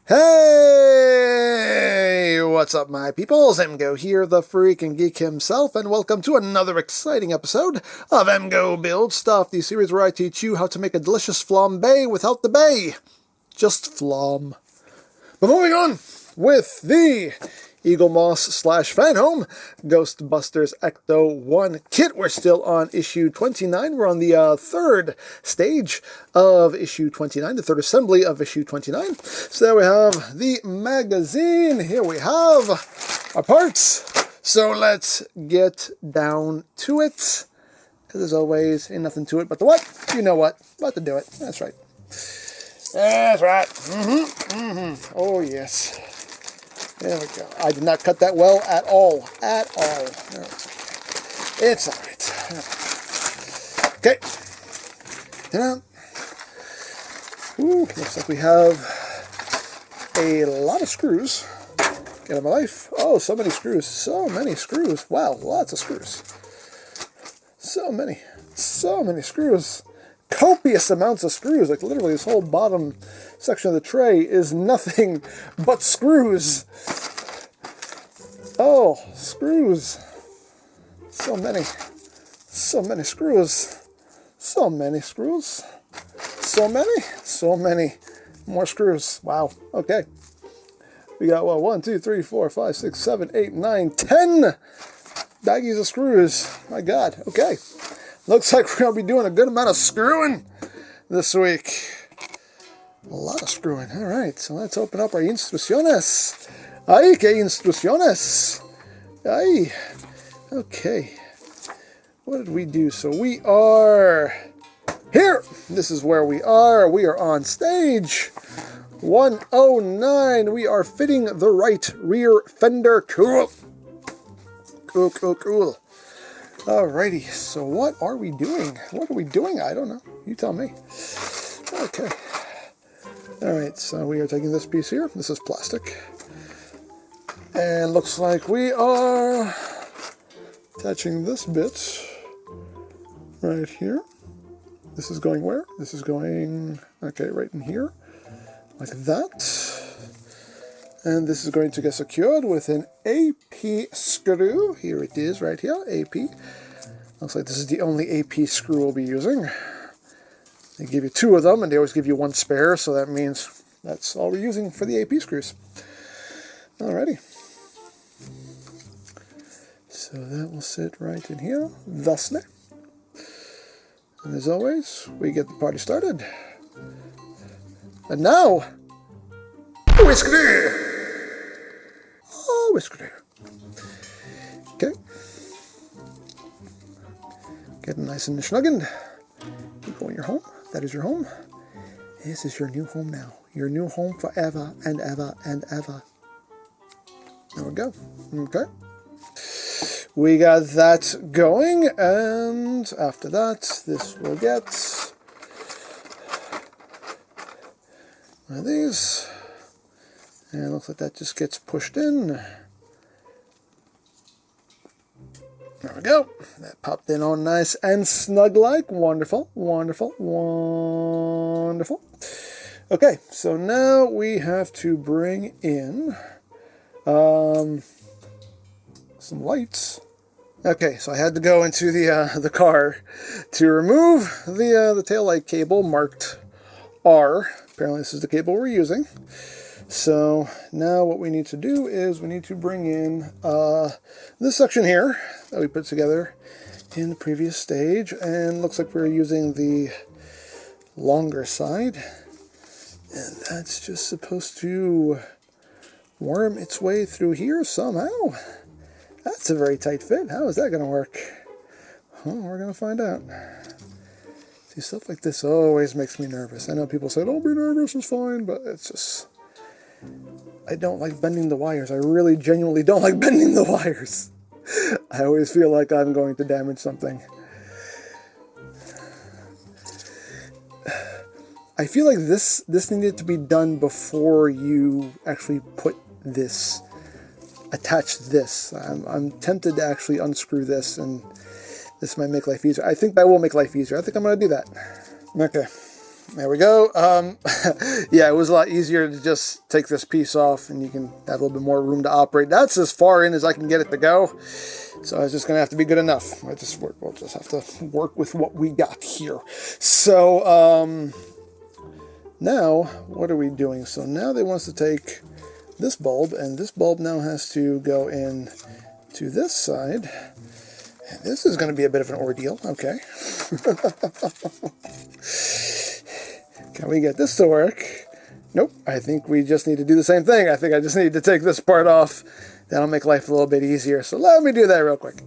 Hey! What's up, my peoples? EmGo here, the freaking geek himself, and welcome to another exciting episode of EmGo Build Stuff, the series where I teach you how to make a delicious flambe without the bay. Just flam. But moving on with the Eaglemoss / Ghostbusters ECTO-1 kit. We're still on issue 29. We're on the third stage of issue 29, the third assembly of issue 29. So there we have the magazine. Here we have our parts. So let's get down to it. Because as always, ain't nothing to it but the what? You know what? About to do it. That's right. That's right. Oh, yes. There we go. I did not cut that well at all. At all. No, it's all right. Okay. Ooh, looks like we have a lot of screws. Get out of my life. Oh, so many screws. So many screws. Wow, lots of screws. So many. So many screws. Copious amounts of screws. Like literally this whole bottom section of the tray is nothing but screws. Oh, screws. So many. So many screws. So many screws. So many. So many more screws. Wow. Okay. We got, well, 1, 2, 3, 4, 5, 6, 7, 8, 9, 10 baggies of screws. My God. Okay. Looks like we're going to be doing a good amount of screwing this week. A lot of screwing. All right, so let's open up our instrucciones. ¡Ay, qué instrucciones! ¡Ay! Okay. What did we do? So we are here. This is where we are. We are on stage 109. We are fitting the right rear fender. Cool. Cool, cool, cool. Alrighty, so what are we doing? What are we doing? I don't know. You tell me. Okay. Alright, so we are taking this piece here. This is plastic. And looks like we are attaching this bit right here. This is going where? This is going, okay, right in here. Like that. And this is going to get secured with an AP screw. Here it is, right here, AP. Looks like this is the only AP screw we'll be using. They give you 2 of them, and they always give you 1 spare, so that means that's all we're using for the AP screws. Alrighty. So that will sit right in here, thusly. And as always, we get the party started. And now, whisker! Oh, whisker. Okay. Getting nice and snuggened. You go in your home. That is your home. This is your new home now. Your new home forever and ever and ever. There we go. Okay. We got that going, and after that, this will get one of these. And it looks like that just gets pushed in. There we go. That popped in all nice and snug-like. Wonderful, wonderful, wonderful. Okay, so now we have to bring in some lights. Okay, so I had to go into the car to remove the taillight cable marked R. Apparently this is the cable we're using. So now what we need to do is we need to bring in this section here that we put together in the previous stage, and looks like we're using the longer side, and that's just supposed to worm its way through here somehow. That's a very tight fit. How is that going to work? Well, we're going to find out. See, stuff like this always makes me nervous. I know people say, don't be nervous, it's fine, but it's just, I don't like bending the wires. I really genuinely don't like bending the wires. I always feel like I'm going to damage something. I feel like this needed to be done before you actually put this, attach this. I'm tempted to actually unscrew this, and this might make life easier. I think that will make life easier. I think I'm going to do that. Okay. there we go. Yeah, it was a lot easier to just take this piece off, and you can have a little bit more room to operate. That's as far in as I can get it to go. So it's just going to have to be good enough. We'll just have to work with what we got here. So now, what are we doing? So now they want us to take this bulb, and this bulb now has to go in to this side. And this is going to be a bit of an ordeal. Okay. Can we get this to work? Nope. I think we just need to do the same thing. I think I just need to take this part off. That'll make life a little bit easier. So let me do that real quick.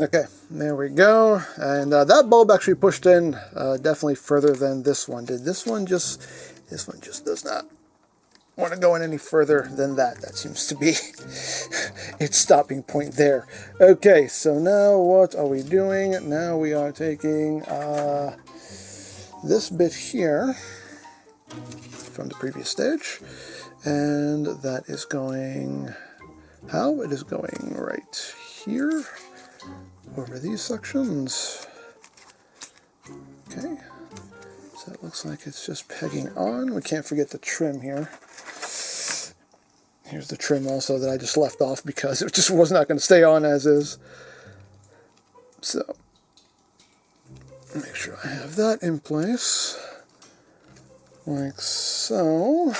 Okay, there we go. And that bulb actually pushed in definitely further than this one did. This one just does not want to go in any further than that. That seems to be its stopping point there. Okay, so now what are we doing? Now we are taking this bit here from the previous stage, and that is going... How? It is going right here, over these sections. Okay, so it looks like it's just pegging on. We can't forget the trim here. Here's the trim also that I just left off because it just was not going to stay on as is. So, make sure I have that in place, like so.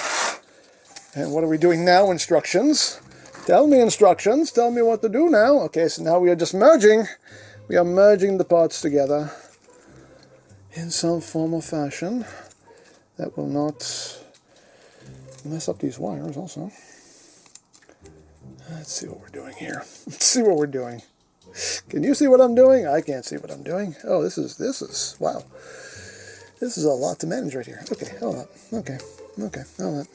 And what are we doing now? Instructions. Tell me instructions. Tell me what to do now. Okay, so now we are just merging. We are merging the parts together in some form or fashion that will not mess up these wires also. Let's see what we're doing here. Let's see what we're doing. Can you see what I'm doing? I can't see what I'm doing. Oh, this is, wow. This is a lot to manage right here. Okay, hold on. Okay, hold on.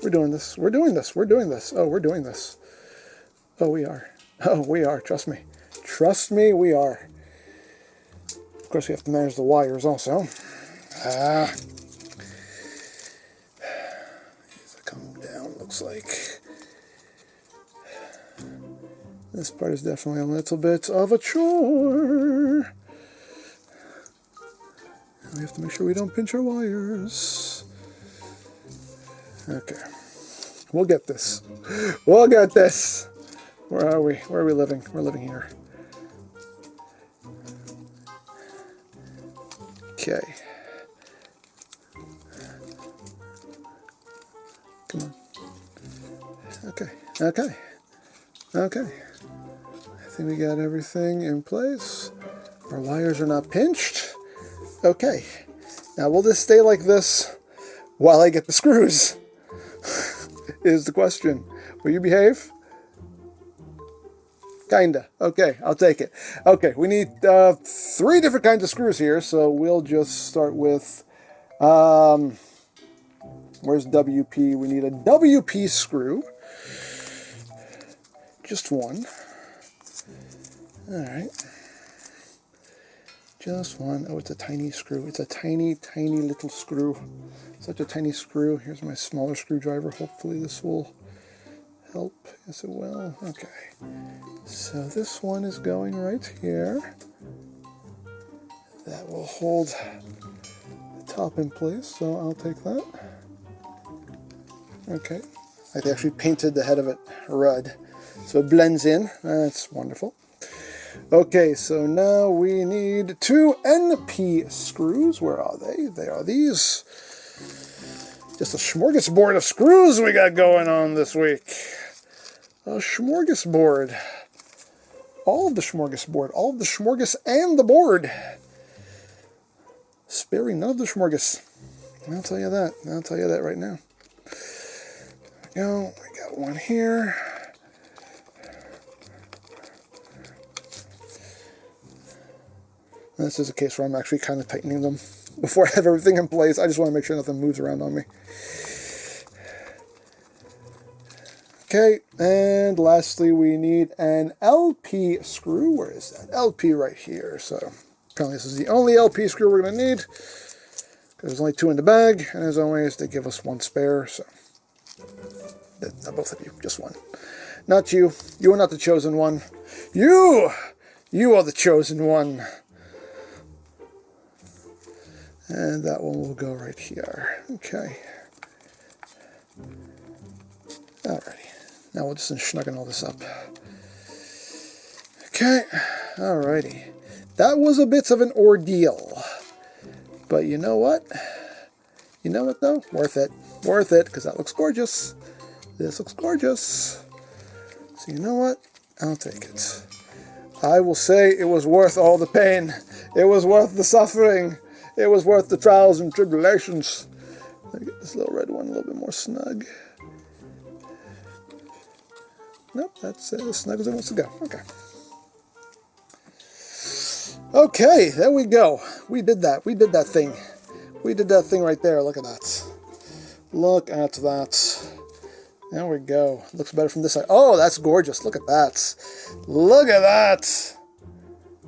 We're doing this. We're doing this. We're doing this. Oh, we're doing this. Oh, we are. Oh, we are. Trust me. Trust me, we are. Of course, we have to manage the wires also. These come down, looks like. This part is definitely a little bit of a chore. We have to make sure we don't pinch our wires. Okay. We'll get this. We'll get this. Where are we? Where are we living? We're living here. Okay. Come on. Okay. Okay. Okay. I think we got everything in place. Our wires are not pinched. Okay. Now will this stay like this while I get the screws? Is the question. Will you behave? Kinda. Okay, I'll take it. Okay, we need 3 different kinds of screws here, so we'll just start with... where's WP? We need a WP screw. Just one. Alright. Just one. Oh, it's a tiny screw. It's a tiny, tiny little screw. Such a tiny screw. Here's my smaller screwdriver. Hopefully this will help. Yes, it will. Okay. So this one is going right here. That will hold the top in place, so I'll take that. Okay. I actually painted the head of it red, so it blends in. That's wonderful. Okay, so now we need 2 NP screws. Where are they? They are these. Just a smorgasbord of screws we got going on this week. A smorgasbord. All of the smorgasbord. All of the smorgas and the board. Sparing none of the smorgas. I'll tell you that. I'll tell you that right now. There we go. We got one here. This is a case where I'm actually kind of tightening them before I have everything in place. I just want to make sure nothing moves around on me. Okay, and lastly we need an LP screw. Where is that? LP right here. So apparently this is the only LP screw we're going to need, because there's only 2 in the bag, and as always they give us 1 spare, so not both of you, just 1. Not you. You are not the chosen one. You are the chosen one. And that one will go right here. Okay. Alrighty. Now we'll just snuggen all this up. Okay. Alrighty. That was a bit of an ordeal. But you know what? You know what though? Worth it. Worth it, because that looks gorgeous. This looks gorgeous. So you know what? I'll take it. I will say it was worth all the pain. It was worth the suffering. It was worth the trials and tribulations. Let me get this little red one a little bit more snug. Nope, that's as snug as it wants to go. Okay. Okay, there we go. We did that. We did that thing. We did that thing right there. Look at that. Look at that. There we go. Looks better from this side. Oh, that's gorgeous. Look at that. Look at that.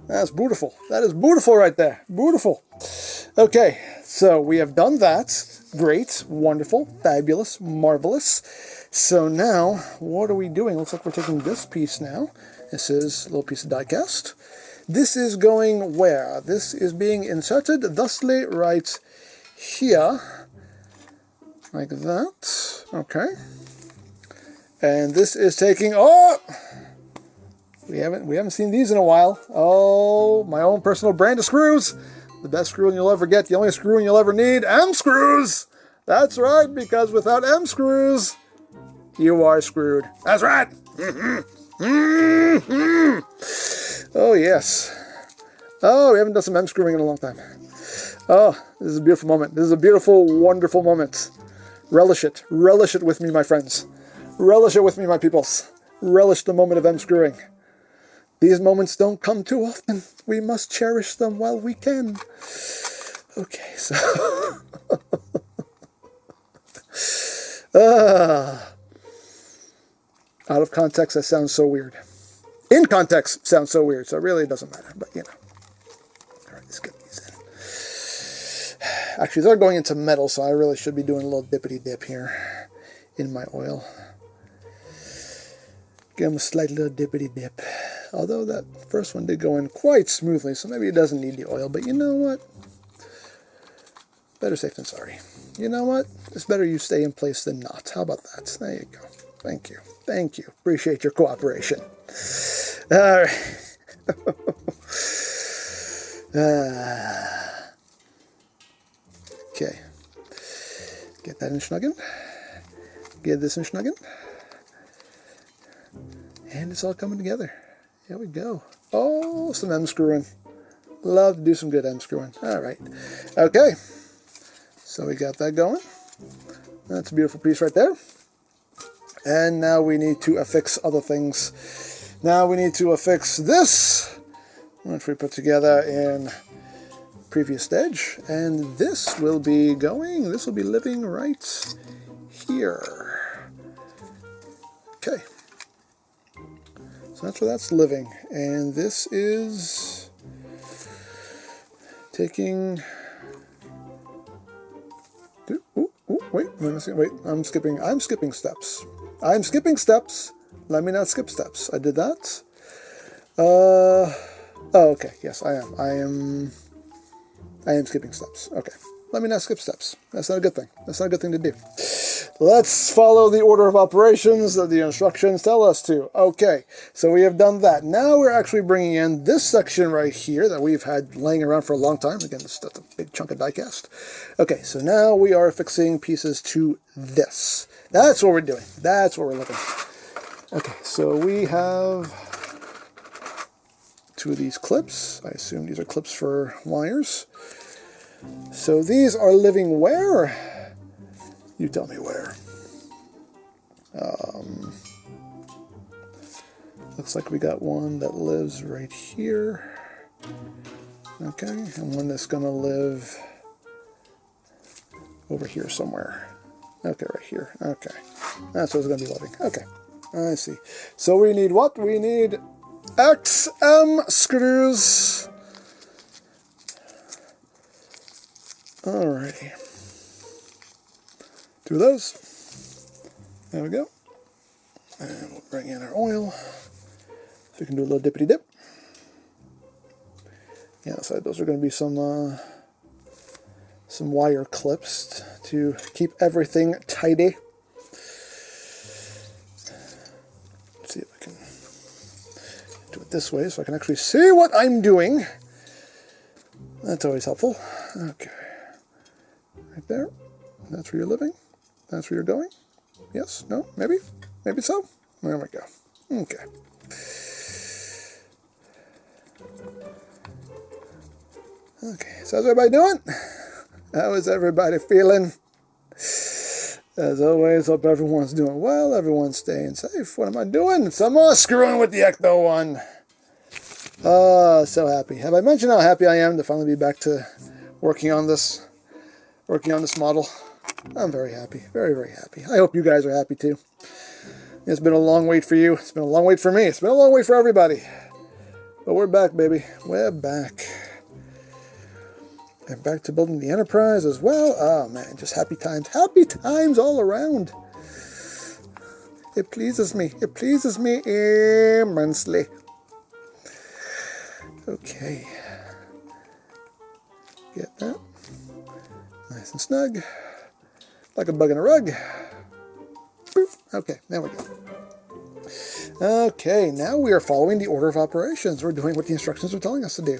That's beautiful. That is beautiful right there. Beautiful. Okay, so we have done that. Great, wonderful, fabulous, marvelous. So now, what are we doing? Looks like we're taking this piece now. This is a little piece of diecast. This is going where? This is being inserted thusly right here. Like that. Okay. And this is taking, oh! We haven't seen these in a while. Oh, my own personal brand of screws. The best screwing you'll ever get, the only screwing you'll ever need, M screws! That's right, because without M screws, you are screwed. That's right! Oh, yes. Oh, we haven't done some M screwing in a long time. Oh, this is a beautiful moment. This is a beautiful, wonderful moment. Relish it. Relish it with me, my friends. Relish it with me, my peoples. Relish the moment of M screwing. These moments don't come too often. We must cherish them while we can. Okay, so... out of context, that sounds so weird. In context, sounds so weird, so really it doesn't matter, but you know. All right, let's get these in. Actually, they're going into metal, so I really should be doing a little dippity dip here in my oil. Give them a slight little dippity dip. Although that first one did go in quite smoothly, so maybe it doesn't need the oil, but you know what? Better safe than sorry. You know what? It's better you stay in place than not. How about that? There you go. Thank you. Thank you. Appreciate your cooperation. All right. Okay. Get that in schnuggin. Get this in schnuggin. And it's all coming together. Here we go. Oh, some M screwing. Love to do some good M screwing. All right. Okay. So we got that going. That's a beautiful piece right there. And now we need to affix other things. Now we need to affix this, which we put together in previous stage. And this will be going, this will be living right here. Okay. So that's where that's living. And this is taking... Wait, I'm skipping steps. I'm skipping steps. Let me not skip steps. I did that. Oh, okay. Yes, I am. I am skipping steps. Okay. Let me not skip steps. That's not a good thing. That's not a good thing to do. Let's follow the order of operations that the instructions tell us to. Okay, so we have done that. Now we're actually bringing in this section right here that we've had laying around for a long time. Again, that's a big chunk of diecast. Okay, so now we are affixing pieces to this. That's what we're doing. That's what we're looking for. Okay, so we have two of these clips. I assume these are clips for wires. So these are living where? You tell me where. Looks like we got one that lives right here. Okay, and one that's going to live over here somewhere. Okay, right here. Okay, that's what's going to be living. Okay, I see. So we need what? We need XM screws. Alrighty. Two of those. There we go. And we'll bring in our oil. So we can do a little dippity dip. Yeah, so those are going to be some some wire clips to keep everything tidy. Let's see if I can do it this way so I can actually see what I'm doing. That's always helpful. Okay. Right there. That's where you're living. That's where you're going. Yes? No? Maybe? Maybe so? There we go. Okay. Okay, so how's everybody doing? How is everybody feeling? As always, hope everyone's doing well, everyone's staying safe. What am I doing? Some more screwing with the ECTO-1. Oh, so happy. Have I mentioned how happy I am to finally be back to working on this model? I'm very happy. Very, very happy. I hope you guys are happy too. It's been a long wait for you. It's been a long wait for me. It's been a long wait for everybody. But we're back, baby. We're back. And back to building the Enterprise as well. Oh, man, just happy times. Happy times all around. It pleases me. It pleases me immensely. Okay. Get that. Nice and snug. Like a bug in a rug. Boop. Okay, there we go. Okay, now we are following the order of operations. We're doing what the instructions are telling us to do.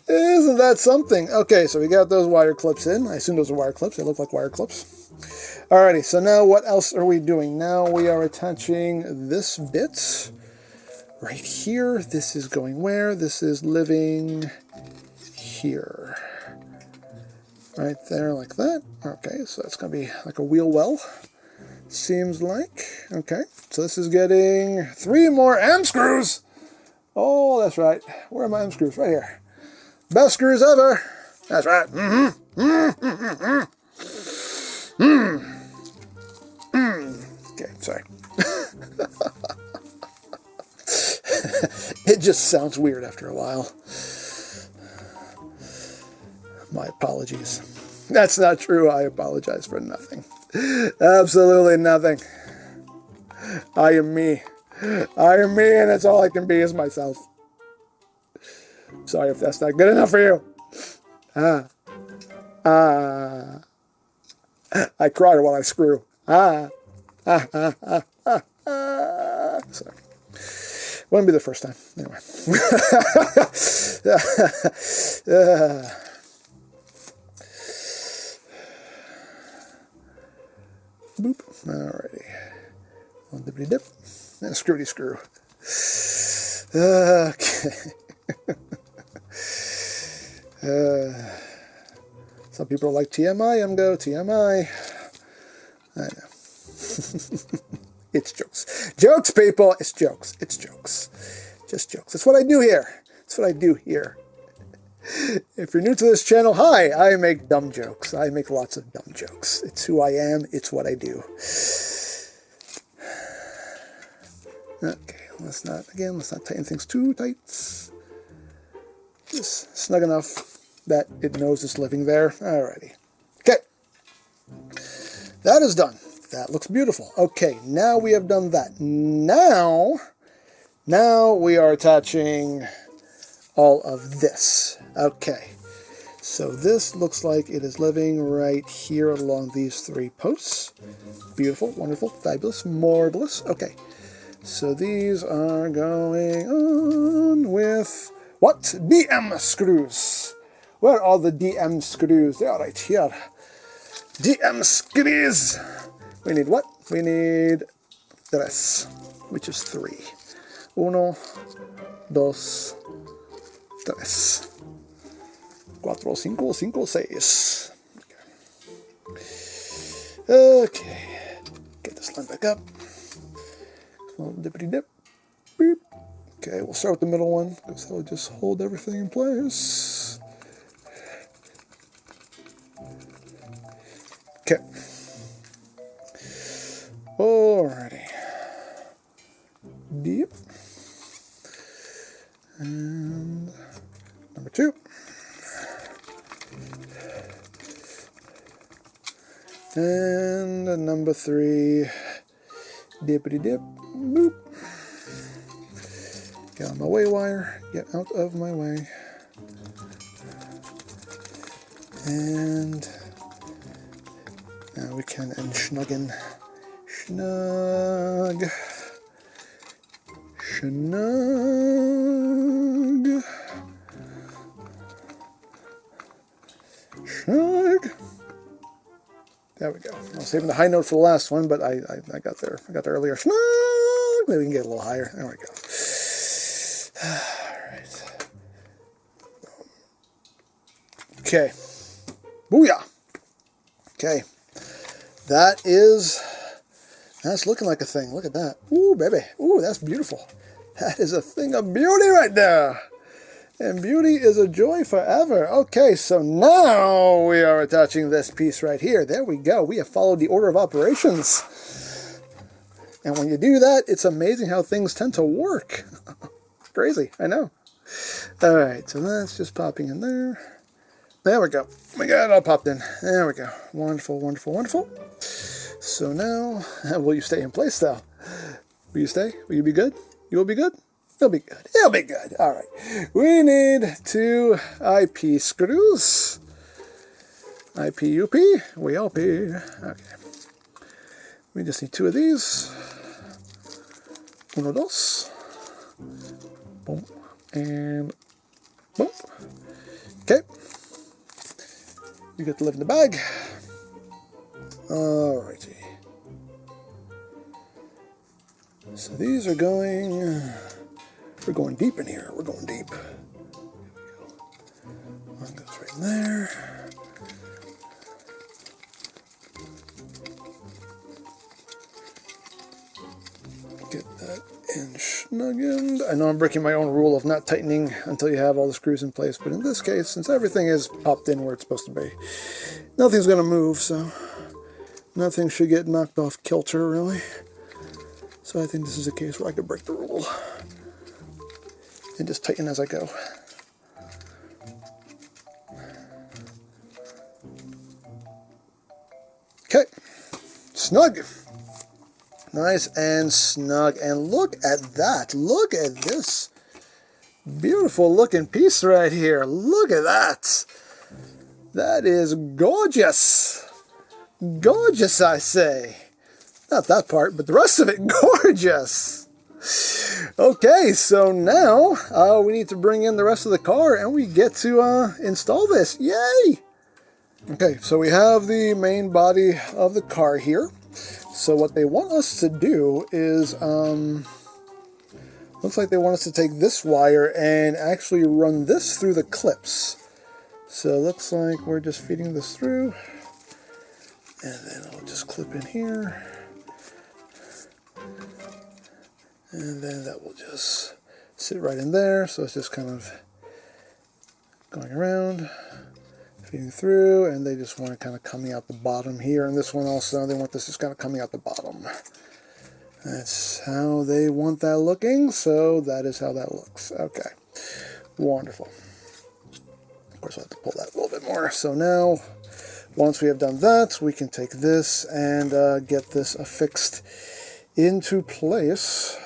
Isn't that something? Okay, so we got those wire clips in. I assume those are wire clips. They look like wire clips. Alrighty, so now what else are we doing? Now we are attaching this bit right here. This is going where? This is living here. Right there like that. Okay, so that's going to be like a wheel well. Seems like. Okay, so this is getting 3 more M screws. Oh, that's right. Where are my M screws? Right here. Best screws ever. That's right. Okay, sorry. It just sounds weird after a while. My apologies. That's not true. I apologize for nothing. Absolutely nothing. I am me. I am me, and that's all I can be is myself. Sorry if that's not good enough for you. I cry while I screw. Sorry. Wouldn't be the first time. Anyway. Boop. Alrighty. One dippity dip. And a screwty screw. Okay. Some people are like TMI, EmGo, TMI. I know. It's jokes. Jokes, people. It's jokes. It's jokes. Just jokes. That's what I do here. That's what I do here. If you're new to this channel, hi, I make dumb jokes. I make lots of dumb jokes. It's who I am. It's what I do. Okay, let's not tighten things too tight. Just snug enough that it knows it's living there. Alrighty. Okay. That is done. That looks beautiful. Okay, now we have done that. Now we are attaching all of this. Okay. So this looks like it is living right here along these 3 posts. Beautiful, wonderful, fabulous, marvelous. Okay. So these are going on with what? DM screws. Where are the DM screws? They are right here. DM screws. We need what? We need tres, which is 3. 1, 2, 3. 4, 5, 5, 6. Okay. Get this line back up. Dippity dip. Beep. Okay, we'll start with the middle one because that'll just hold everything in place. Okay. Alrighty. Deep. And number 2. And number 3. Dippity dip. Boop. Get out of my way, wire. Get out of my way. And now we can snug. Snug. Snug. There we go. I was saving the high note for the last one, but I got there. I got there earlier. Snug. Maybe we can get a little higher. There we go. All right. Okay. Booyah. Okay. That's looking like a thing. Look at that. Ooh, baby. Ooh, that's beautiful. That is a thing of beauty right there. And beauty is a joy forever. Okay, so now we are attaching this piece right here. There we go. We have followed the order of operations. And when you do that, it's amazing how things tend to work. Crazy, I know. All right, so that's just popping in there. There we go. We got it all popped in. There we go. Wonderful, wonderful, wonderful. So now, will you stay in place though? Will you stay? Will you be good? You will be good? It'll be good. It'll be good. All right. We need 2 IP screws. IPUP. We LP. Okay. We just need 2 of these. Uno, dos. Boom. And boom. Okay. You get to live in the bag. Alrighty. So these are going, we're going deep in here. We're going deep. One goes right in there. Get that in snuggened. I know I'm breaking my own rule of not tightening until you have all the screws in place, but in this case, since everything is popped in where it's supposed to be, nothing's going to move, so nothing should get knocked off kilter, really. So I think this is a case where I could break the rule and just tighten as I go. Okay, snug. Nice and snug. And look at that. Look at this beautiful looking piece right here. Look at that. That is gorgeous. Gorgeous, I say. Not that part, but the rest of it, gorgeous. Okay, so now we need to bring in the rest of the car and we get to install this. Yay! Okay, so we have the main body of the car here. So what they want us to do is, looks like they want us to take this wire and actually run this through the clips. So it looks like we're just feeding this through. And then I'll just clip in here. And then that will just sit right in there. So it's just kind of going around, feeding through, and they just want it kind of coming out the bottom here. And this one also, they want this just kind of coming out the bottom. That's how they want that looking. So that is how that looks. Okay, wonderful. Of course, I'll have to pull that a little bit more. So now, once we have done that, we can take this and get this affixed into place.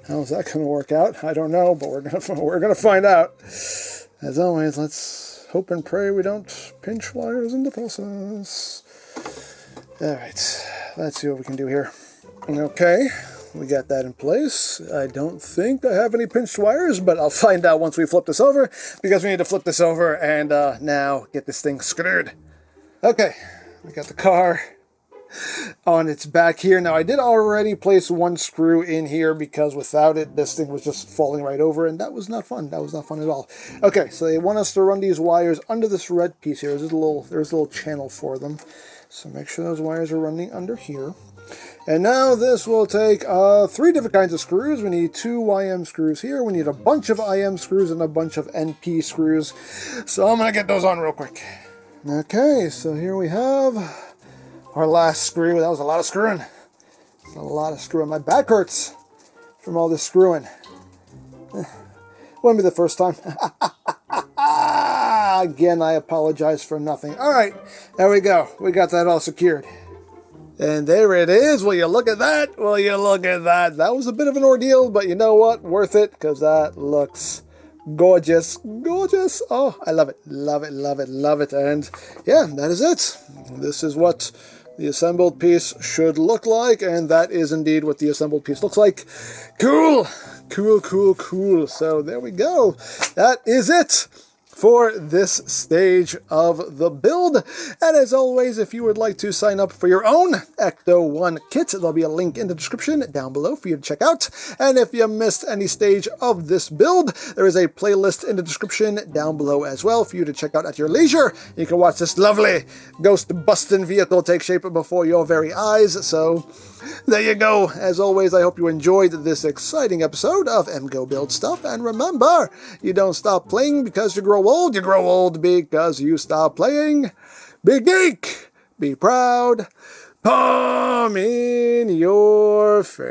How's that going to work out? I don't know, but we're gonna find out. As always, let's hope and pray we don't pinch wires in the process. All right, let's see what we can do here. Okay, we got that in place. I don't think I have any pinched wires, but I'll find out once we flip this over, because we need to flip this over and now get this thing screwed. Okay, we got the car on its back here. Now, I did already place one screw in here because without it, this thing was just falling right over, and that was not fun. That was not fun at all. Okay, so they want us to run these wires under this red piece here. There's a little channel for them. So make sure those wires are running under here. And now this will take 3 different kinds of screws. We need 2 YM screws here. We need a bunch of IM screws and a bunch of NP screws. So I'm going to get those on real quick. Okay, so here we have our last screw. That was a lot of screwing. A lot of screwing. My back hurts from all this screwing. Wouldn't be the first time. Again, I apologize for nothing. All right, there we go. We got that all secured. And there it is. Will you look at that? Will you look at that? That was a bit of an ordeal, but you know what? Worth it, because that looks Gorgeous, gorgeous. Oh, I love it, love it, love it, love it. And yeah, that is it. This is what the assembled piece should look like, and that is indeed what the assembled piece looks like. Cool, cool, cool, cool. So there we go. That is it for this stage of the build. And as always, if you would like to sign up for your own ECTO-1 kit, there'll be a link in the description down below for you to check out. And if you missed any stage of this build, there is a playlist in the description down below as well for you to check out at your leisure. You can watch this lovely ghost-busting vehicle take shape before your very eyes. So there you go. As always, I hope you enjoyed this exciting episode of EmGo Build Stuff. And remember, you don't stop playing because you grow old. You grow old because you stop playing. Be geek. Be proud. Palm in your face.